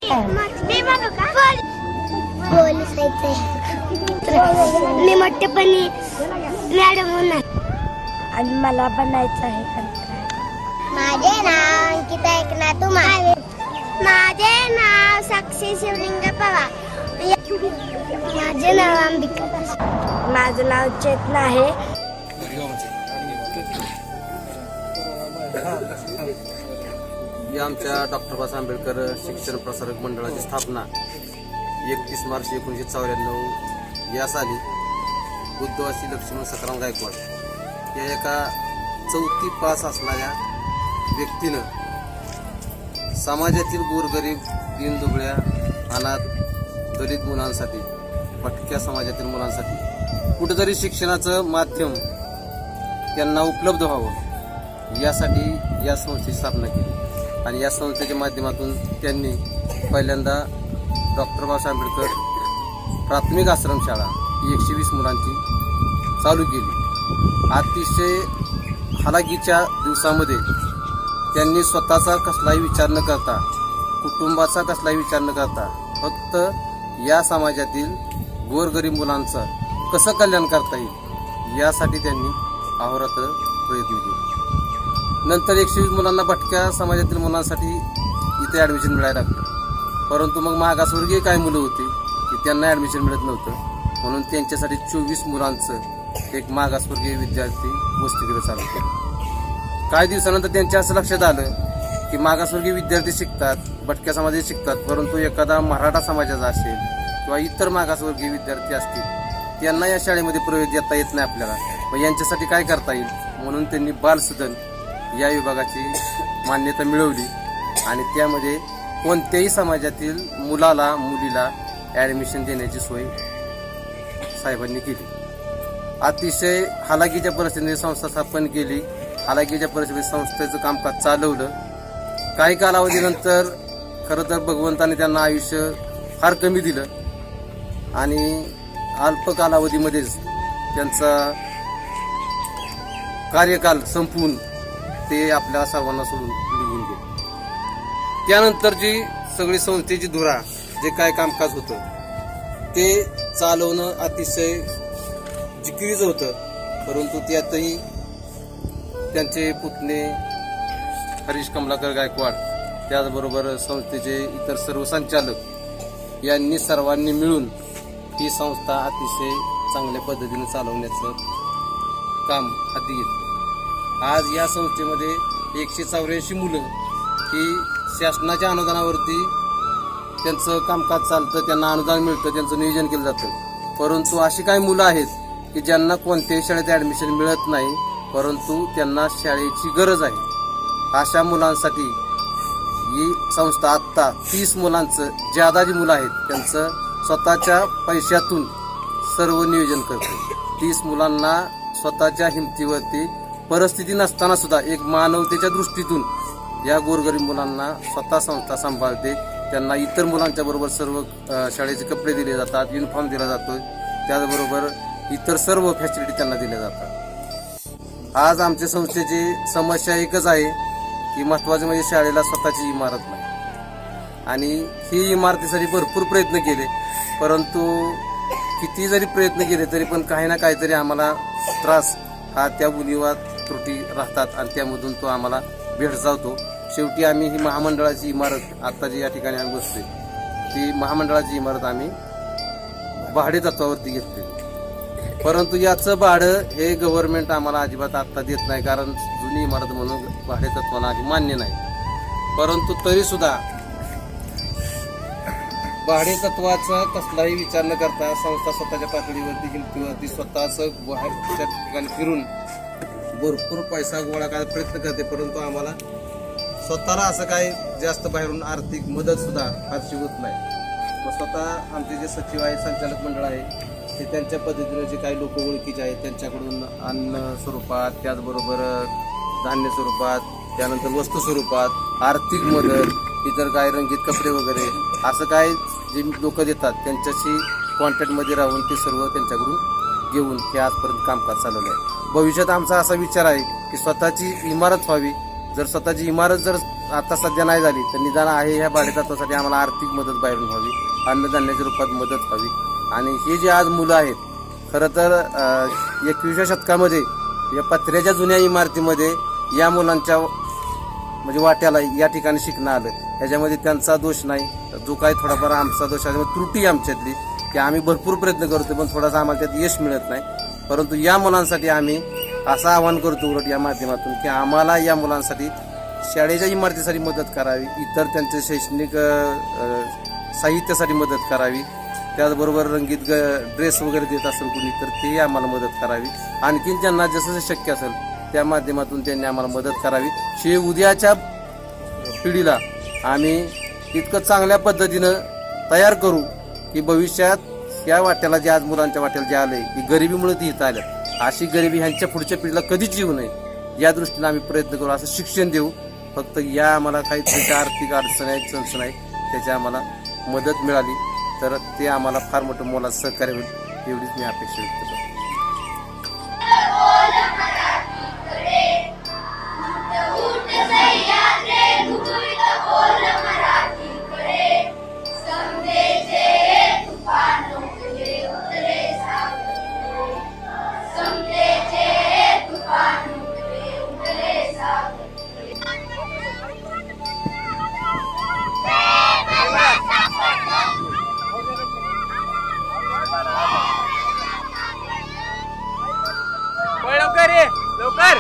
मी बघू का पोलीस मी मोठेपणी मॅडम होणार आणि मला बनायचं आहे. माझे नाव अंकिता एकनाथ उमाळे. माझे नाव साक्षी शिवलिंग पवार. माझे नाव अंबिका. माझं नाव चेतना आहे. ही आमच्या डॉक्टर बाबासाहेब आंबेडकर शिक्षण प्रसारक मंडळाची स्थापना 31 मार्च 1994 या साली बुद्धवासी लक्ष्मण सखाराम गायकवाड या एका 4थी पास असणाऱ्या व्यक्तीनं समाजातील गोरगरीब, दीनदुबळ्या, अनाथ, दलित मुलांसाठी, भटक्या समाजातील मुलांसाठी कुठेतरी शिक्षणाचं माध्यम त्यांना उपलब्ध व्हावं यासाठी या संस्थेची स्थापना केली. आणि या संस्थेच्या माध्यमातून त्यांनी पहिल्यांदा डॉक्टर बाबासाहेब आंबेडकर प्राथमिक आश्रमशाळा ही 120 मुलांची चालू केली. अतिशय हालाकीच्या दिवसामध्ये त्यांनी स्वतःचा कसलाही विचार न करता, कुटुंबाचा कसलाही विचार न करता फक्त या समाजातील गोरगरीब मुलांचं कसं कल्याण करता येईल यासाठी त्यांनी अहोरात्र प्रयत्न केले. नंतर 120 मुलांना, भटक्या समाजातील मुलांसाठी इथे ॲडमिशन मिळायला लागलं. परंतु मग मागासवर्गीय काही मुलं होती की त्यांना ॲडमिशन मिळत नव्हतं, म्हणून त्यांच्यासाठी 24 मुलांचं एक मागासवर्गीय विद्यार्थी वसतिगृह चालू केलं. काही दिवसानंतर त्यांच्या असं लक्षात आलं की मागासवर्गीय विद्यार्थी शिकतात, भटक्या समाजाचे शिकतात, परंतु एखादा मराठा समाजाचा असेल किंवा इतर मागासवर्गीय विद्यार्थी असतील त्यांना या शाळेमध्ये प्रवेश देता येत नाही आपल्याला. मग यांच्यासाठी काय करता येईल म्हणून त्यांनी बालसदन या विभागाची मान्यता मिळवली आणि त्यामध्ये कोणत्याही समाजातील मुलाला, मुलीला ॲडमिशन देण्याची सोय साहेबांनी केली. अतिशय हालाकीच्या परिस्थितीमध्ये संस्था स्थापन केली. हालाकीच्या परिस्थितीत संस्थेचं कामकाज चालवलं. काही कालावधीनंतर खरं तर भगवंताने त्यांना आयुष्य फार कमी दिलं आणि अल्प कालावधीमध्येच त्यांचा कार्यकाल संपवून ते आपल्या सर्वांना सोडून निघून गेले. त्यानंतर जी सगळी संस्थेची धुरा, जे काय कामकाज होतं ते चालवणं अतिशय जिकिरीचं होतं. परंतु त्यातही त्यांचे पुतणे हरीश कमलाकर गायकवाड, त्याचबरोबर संस्थेचे इतर सर्व संचालक यांनी सर्वांनी मिळून ही संस्था अतिशय चांगल्या पद्धतीने चालवण्याचं काम हाती घेतलं. आज या संस्थेमध्ये 184 मुलं ही शासनाच्या अनुदानावरती त्यांचं कामकाज चालतं, त्यांना अनुदान मिळतं, त्यांचं नियोजन केलं जातं. परंतु अशी काही मुलं आहेत की ज्यांना कोणत्याही शाळेत ॲडमिशन मिळत नाही, परंतु त्यांना शाळेची गरज आहे. अशा मुलांसाठी ही संस्था आत्ता 30 मुलांचं, ज्यादा जी मुलं आहेत त्यांचं स्वतःच्या पैशातून सर्व नियोजन करते. 30 मुलांना स्वतःच्या हिमतीवरती परिस्थिती नसताना सुद्धा एक मानवतेच्या दृष्टीतून या गोरगरीब मुलांना स्वतः संस्था सांभाळते. त्यांना इतर मुलांच्या बरोबर सर्व शाळेचे कपडे दिले जातात, युनिफॉर्म दिला जातो, त्याचबरोबर इतर सर्व फॅसिलिटी त्यांना दिल्या जातात. आज आमच्या संस्थेची समस्या एकच आहे की महत्त्वाचं म्हणजे शाळेला स्वतःची इमारत नाही आणि ही इमारतीसाठी भरपूर प्रयत्न केले, परंतु किती जरी प्रयत्न केले तरी पण काही ना काहीतरी आम्हाला त्रास हा त्या उणीवा त्रुटी राहतात आणि त्यामधून तो आम्हाला भेडसावतो. शेवटी आम्ही ही महामंडळाची इमारत, आता जी या ठिकाणी आम्ही बसतोय ती महामंडळाची इमारत आम्ही भाडे तत्वावरती घेतली. परंतु याचं भाडं हे गव्हर्नमेंट आम्हाला अजिबात आत्ता देत नाही, कारण जुनी इमारत म्हणून भाडे तत्वाला आधी मान्य नाही. परंतु तरी सुद्धा भाडे तत्वाचा कसलाही विचार न करता संस्था स्वतःच्या पातळीवरती, किमतीवरती स्वतःच बाहेरच्या ठिकाणी फिरून भरपूर पैसा गोळा करायचा प्रयत्न करते. परंतु आम्हाला स्वतःला असं काही जास्त बाहेरून आर्थिक मदत सुद्धा फारशी होत नाही. मग स्वतः आमचे जे सचिव आहे, संचालक मंडळ आहे, ते त्यांच्या पद्धतीने जे काही लोक ओळखीचे आहेत त्यांच्याकडून अन्न स्वरूपात, त्याचबरोबर धान्य स्वरूपात, त्यानंतर वस्तू स्वरूपात, आर्थिक मदत, इतर काय रंगीत कपडे वगैरे असं काय जे लोक देतात त्यांच्याशी कॉन्टॅक्टमध्ये राहून ते सर्व त्यांच्याकडून घेऊन हे आजपर्यंत कामकाज चालवलं आहे. भविष्यात आमचा असा विचार आहे की स्वतःची इमारत व्हावी. जर स्वतःची इमारत जर आता सध्या नाही झाली तर निदान आहे ह्या भाडेतत्वासाठी आम्हाला आर्थिक मदत बाहेरून व्हावी, अन्नधान्याच्या रूपात मदत व्हावी. आणि हे जे आज मुलं आहेत, खरं तर 21व्या शतकामध्ये या पत्र्याच्या जुन्या इमारतीमध्ये या मुलांच्या म्हणजे वाट्याला या ठिकाणी शिकणं आलं. ह्याच्यामध्ये त्यांचा दोष नाही, जो काही थोडाफार आमचा दोष आहे, त्रुटी आमच्यातली की आम्ही भरपूर प्रयत्न करतो पण थोडासा आम्हाला त्यात यश मिळत नाही. परंतु या मुलांसाठी आम्ही असं आवाहन करतो उलट या माध्यमातून की आम्हाला या मुलांसाठी शाळेच्या इमारतीसाठी मदत करावी, इतर त्यांचे शैक्षणिक साहित्यासाठी मदत करावी, त्याचबरोबर रंगीत ड्रेस वगैरे देत असेल कुणी तर तेही आम्हाला मदत करावी. आणखीन त्यांना जसं शक्य असेल त्या माध्यमातून त्यांनी आम्हाला मदत करावी. हे उद्याच्या पिढीला आम्ही इतकं चांगल्या पद्धतीनं तयार करू की भविष्यात या वाट्याला जे आज मुलांच्या वाट्याला जे आलंय की गरिबीमुळे ती इथं आलं, अशी गरिबी ह्यांच्या पुढच्या पिढीला कधीच येऊ नये या दृष्टीने आम्ही प्रयत्न करू, असं शिक्षण देऊ. फक्त या आम्हाला काही त्याच्या आर्थिक अडचण आहे, चणचण आहे, त्याची आम्हाला मदत मिळाली तर ते आम्हाला फार मोठं मोलाचं सहकार्य होईल एवढीच मी अपेक्षा व्यक्त करतो. लवकर ये, लवकर.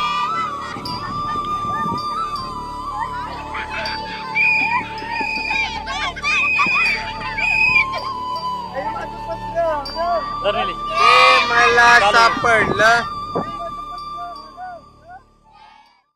मला सापडलं.